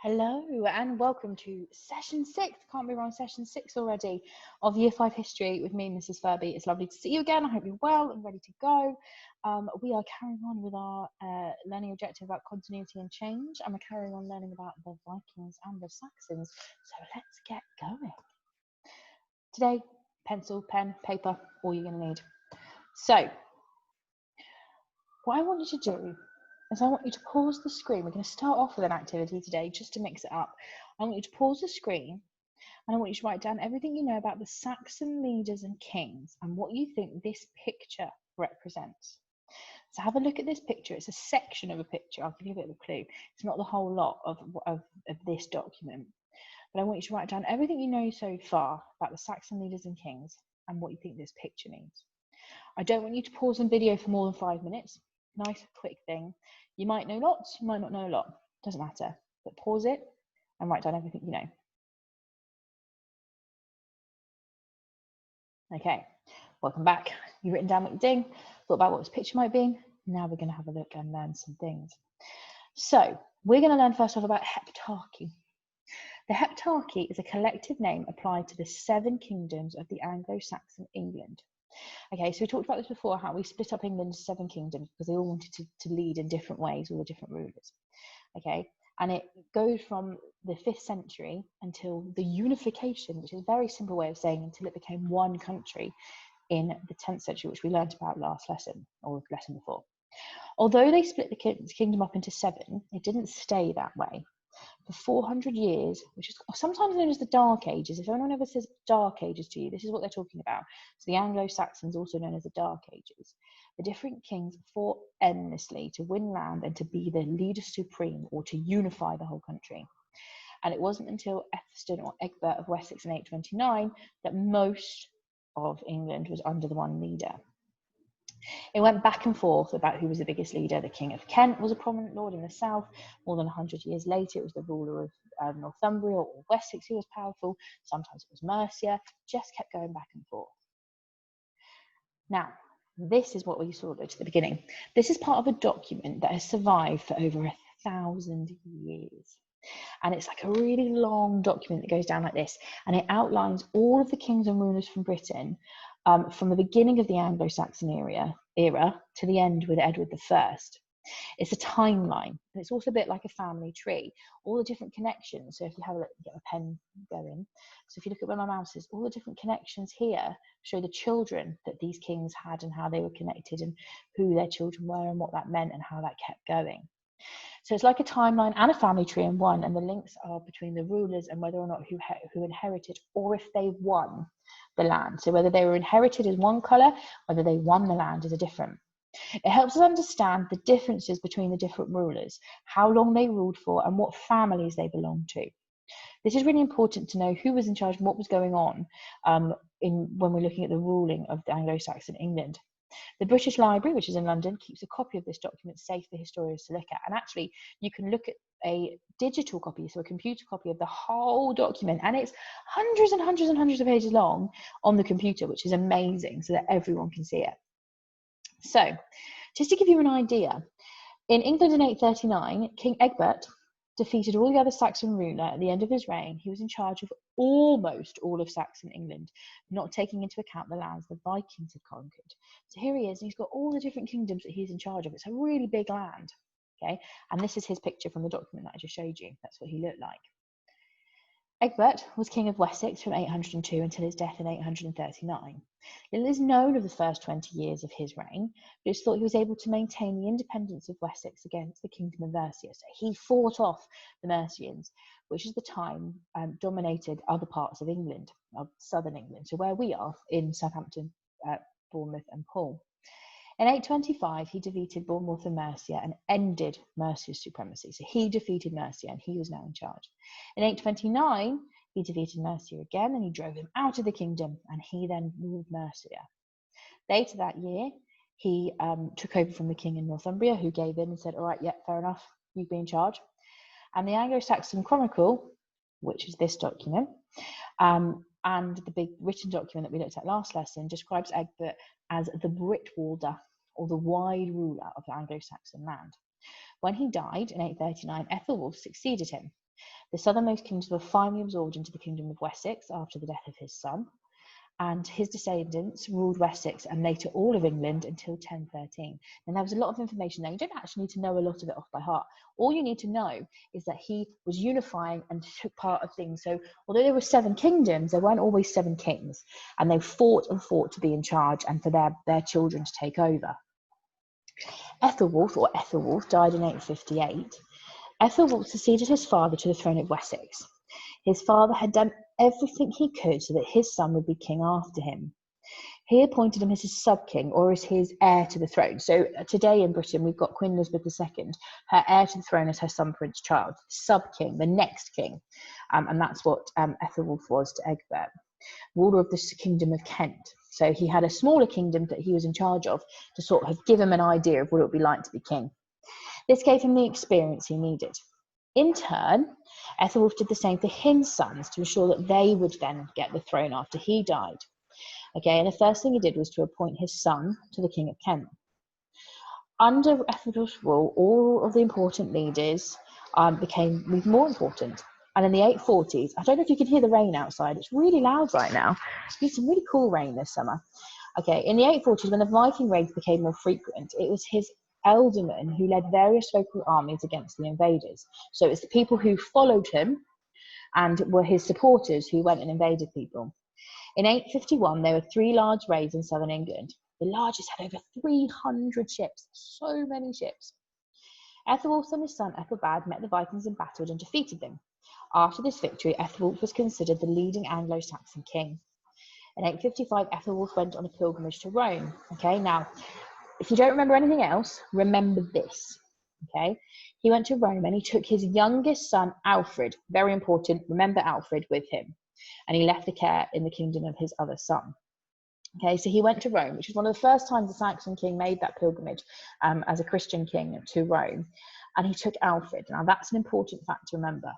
Hello and welcome to session 6. Can't be wrong, session 6 already of Year 5 History with me, Mrs. Furby. It's lovely to see you again. I hope you're well and ready to go. We are carrying on with our learning objective about continuity and change, and we're carrying on learning about the Vikings and the Saxons. So let's get going. Today, pencil, pen, paper, all you're going to need. So, what I want you to do is I want you to pause the screen. We're going to start off with an activity today just to mix it up. I want you to pause the screen and I want you to write down everything you know about the Saxon leaders and kings and what you think this picture represents. So have a look at this picture. It's a section of a picture. I'll give you a bit of a clue. It's not the whole lot of this document. But I want you to write down everything you know so far about the Saxon leaders and kings and what you think this picture means. I don't want you to pause on video for more than 5 minutes. Nice, quick thing. You might know lots, you might not know a lot. Doesn't matter. But pause it and write down everything you know. Okay, welcome back. You've written down what you're doing, thought about what this picture might be. Now we're going to have a look and learn some things. So we're going to learn first off about Heptarchy. The Heptarchy is a collective name applied to the 7 kingdoms of the Anglo-Saxon England. Okay, so we talked about this before, how we split up England into 7 kingdoms because they all wanted to lead in different ways, all the different rulers. Okay, and it goes from the 5th century until the unification, which is a very simple way of saying until it became one country in the 10th century, which we learned about last lesson, or the lesson before. Although they split the kingdom up into 7, it didn't stay that way. For 400 years, which is sometimes known as the Dark Ages. If anyone ever says Dark Ages to you, this is what they're talking about. So the Anglo-Saxons, also known as the Dark Ages. The different kings fought endlessly to win land and to be the leader supreme or to unify the whole country. And it wasn't until Ethelstan or Egbert of Wessex in 829 that most of England was under the one leader. It went back and forth about who was the biggest leader. The King of Kent was a prominent lord in the south. More than 100 years later, it was the ruler of Northumbria or Wessex who was powerful. Sometimes it was Mercia. Just kept going back and forth. Now, this is what we saw at the beginning. This is part of a document that has survived for over 1,000 years. And it's like a really long document that goes down like this. And it outlines all of the kings and rulers from Britain from the beginning of the Anglo-Saxon era to the end with Edward I. It's a timeline, and it's also a bit like a family tree. All the different connections. So if you have a look, get a pen going. So if you look at where my mouse is, all the different connections here show the children that these kings had and how they were connected and who their children were and what that meant and how that kept going. So it's like a timeline and a family tree in one, and the links are between the rulers and whether or not who inherited or if they won the land. So whether they were inherited as one colour, whether they won the land is a different. It helps us understand the differences between the different rulers, how long they ruled for, and what families they belonged to. This is really important to know who was in charge and what was going on when we're looking at the ruling of the Anglo-Saxon England. The British Library, which is in London, keeps a copy of this document safe for historians to look at. And actually, you can look at a digital copy, so a computer copy of the whole document. And it's hundreds and hundreds and hundreds of pages long on the computer, which is amazing, so that everyone can see it. So, just to give you an idea, in England in 839, King Egbert defeated all the other Saxon ruler at the end of his reign. He was in charge of almost all of Saxon England, not taking into account the lands the Vikings had conquered. So here he is, and he's got all the different kingdoms that he's in charge of. It's a really big land, okay? And this is his picture from the document that I just showed you. That's what he looked like. Egbert was king of Wessex from 802 until his death in 839. Little is known of the first 20 years of his reign, but it's thought he was able to maintain the independence of Wessex against the kingdom of Mercia. So he fought off the Mercians, which at the time dominated other parts of England, of southern England, so where we are in Southampton, Bournemouth and Poole. In 825, he defeated Bournemouth and Mercia and ended Mercia's supremacy. So he defeated Mercia and he was now in charge. In 829, he defeated Mercia again and he drove him out of the kingdom and he then ruled Mercia. Later that year, he took over from the king in Northumbria, who gave in and said, all right, yeah, fair enough, you be in charge. And the Anglo-Saxon Chronicle, which is this document, and the big written document that we looked at last lesson, describes Egbert as the Britwalder, or the wide ruler of the Anglo-Saxon land. When he died in 839, Ethelwulf succeeded him. The southernmost kingdoms were finally absorbed into the kingdom of Wessex after the death of his son, and his descendants ruled Wessex and later all of England until 1013. And there was a lot of information there. You don't actually need to know a lot of it off by heart. All you need to know is that he was unifying and took part of things. So although there were 7 kingdoms, there weren't always 7 kings, and they fought and fought to be in charge and for their children to take over. Ethelwulf died in 858. Ethelwulf succeeded his father to the throne of Wessex. His father had done everything he could so that his son would be king after him. He appointed him as his sub-king, or as his heir to the throne. So today in Britain, we've got Queen Elizabeth II. Her heir to the throne is her son, Prince Charles, sub-king, the next king. And that's what Ethelwulf was to Egbert, ruler of the kingdom of Kent. So he had a smaller kingdom that he was in charge of to sort of give him an idea of what it would be like to be king. This gave him the experience he needed. In turn, Ethelwulf did the same for his sons to ensure that they would then get the throne after he died. Okay, and the first thing he did was to appoint his son to the King of Kent. Under Ethelwulf's rule, all of the important leaders became even more important. And in the 840s, I don't know if you can hear the rain outside, it's really loud right now. We had some really cool rain this summer. Okay, in the 840s, when the Viking raids became more frequent, it was his ealdormen who led various local armies against the invaders. So it's the people who followed him and were his supporters who went and invaded people. In 851, there were 3 large raids in southern England. The largest had over 300 ships, so many ships. Ethelwulf and his son Ethelbald met the Vikings in battle and defeated them. After this victory, Ethelwulf was considered the leading Anglo-Saxon king. In 855, Ethelwulf went on a pilgrimage to Rome. Okay, now, if you don't remember anything else, remember this. Okay, he went to Rome and he took his youngest son, Alfred, very important, remember Alfred, with him. And he left the care in the kingdom of his other son. Okay, so he went to Rome, which was one of the first times a Saxon king made that pilgrimage as a Christian king to Rome. And he took Alfred. Now, that's an important fact to remember.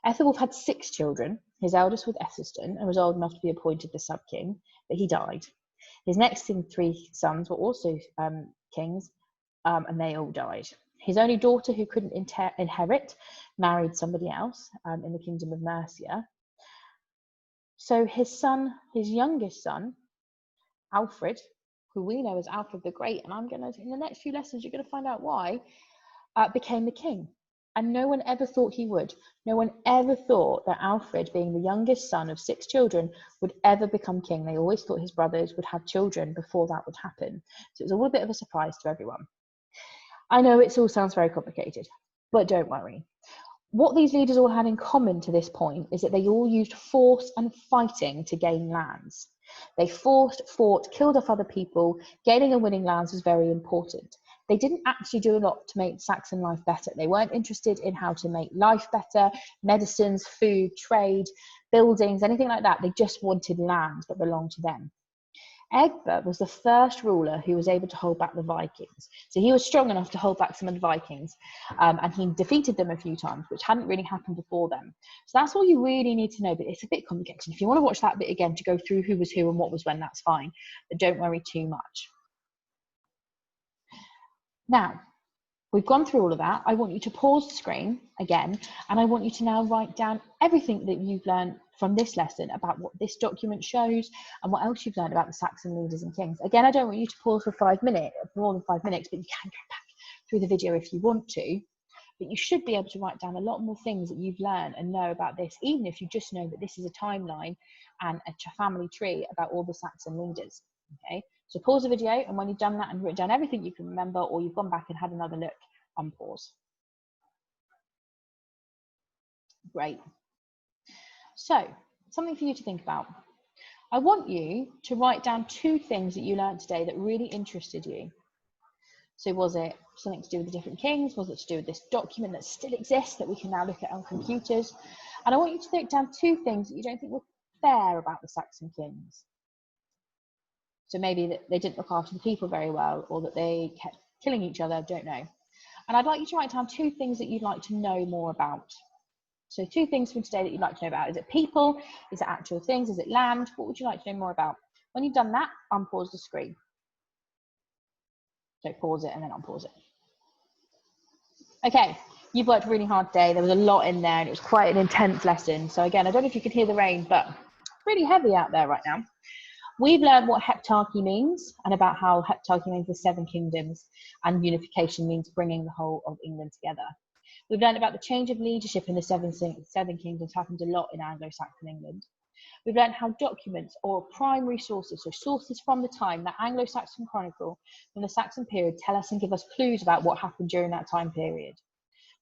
Ethelwulf had 6 children. His eldest was Ethelstan and was old enough to be appointed the sub-king, but he died. His next 3 sons were also kings, and they all died. His only daughter, who couldn't inherit, married somebody else in the kingdom of Mercia. So his youngest son, Alfred, who we know as Alfred the Great, and in the next few lessons, you're going to find out why, became the king. And no one ever thought he would. No one ever thought that Alfred, being the youngest son of 6 children, would ever become king. They always thought his brothers would have children before that would happen. So it was all a bit of a surprise to everyone. I know it all sounds very complicated, but don't worry. What these leaders all had in common to this point is that they all used force and fighting to gain lands. They fought, killed off other people. Gaining and winning lands was very important. They didn't actually do a lot to make Saxon life better. They weren't interested in how to make life better, medicines, food, trade, buildings, anything like that. They just wanted land that belonged to them. Egbert was the first ruler who was able to hold back the Vikings. So he was strong enough to hold back some of the Vikings, and he defeated them a few times, which hadn't really happened before them. So that's all you really need to know, but it's a bit complicated. If you want to watch that bit again to go through who was who and what was when, that's fine, but don't worry too much. Now, we've gone through all of that. I want you to pause the screen again, and I want you to now write down everything that you've learned from this lesson about what this document shows and what else you've learned about the Saxon leaders and kings. Again, I don't want you to pause for more than 5 minutes, but you can go back through the video if you want to. But you should be able to write down a lot more things that you've learned and know about this, even if you just know that this is a timeline and a family tree about all the Saxon leaders. Okay, so pause the video, and when you've done that and written down everything you can remember, or you've gone back and had another look, unpause. Great. So, something for you to think about. I want you to write down 2 things that you learned today that really interested you. So was it something to do with the different kings? Was it to do with this document that still exists that we can now look at on computers? And I want you to write down 2 things that you don't think were fair about the Saxon kings. So maybe that they didn't look after the people very well, or that they kept killing each other, don't know. And I'd like you to write down 2 things that you'd like to know more about. So 2 things from today that you'd like to know about. Is it people? Is it actual things? Is it land? What would you like to know more about? When you've done that, unpause the screen. So pause it and then unpause it. Okay, You've worked really hard today. There was a lot in there and it was quite an intense lesson. So again, I don't know if you could hear the rain, but really heavy out there right now. We've learned what Heptarchy means and about how Heptarchy means the 7 kingdoms and unification means bringing the whole of England together. We've learned about the change of leadership in the seven kingdoms happened a lot in Anglo-Saxon England. We've learned how documents or primary sources, so sources from the time, that Anglo-Saxon chronicle from the Saxon period, tell us and give us clues about what happened during that time period.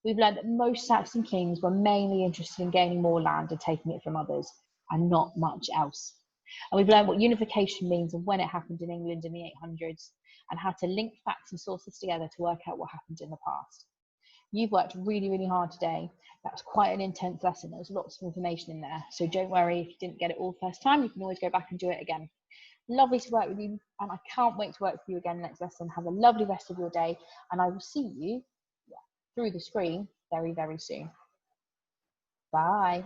We've learned that most Saxon kings were mainly interested in gaining more land and taking it from others, and not much else. And we've learned what unification means and when it happened in England in the 800s, and how to link facts and sources together to work out what happened in the past. You've worked really, really hard today. That was quite an intense lesson. There was lots of information in there. So don't worry if you didn't get it all first time, you can always go back and do it again. Lovely to work with you, and I can't wait to work with you again next lesson. Have a lovely rest of your day, and I will see you through the screen very, very soon. Bye.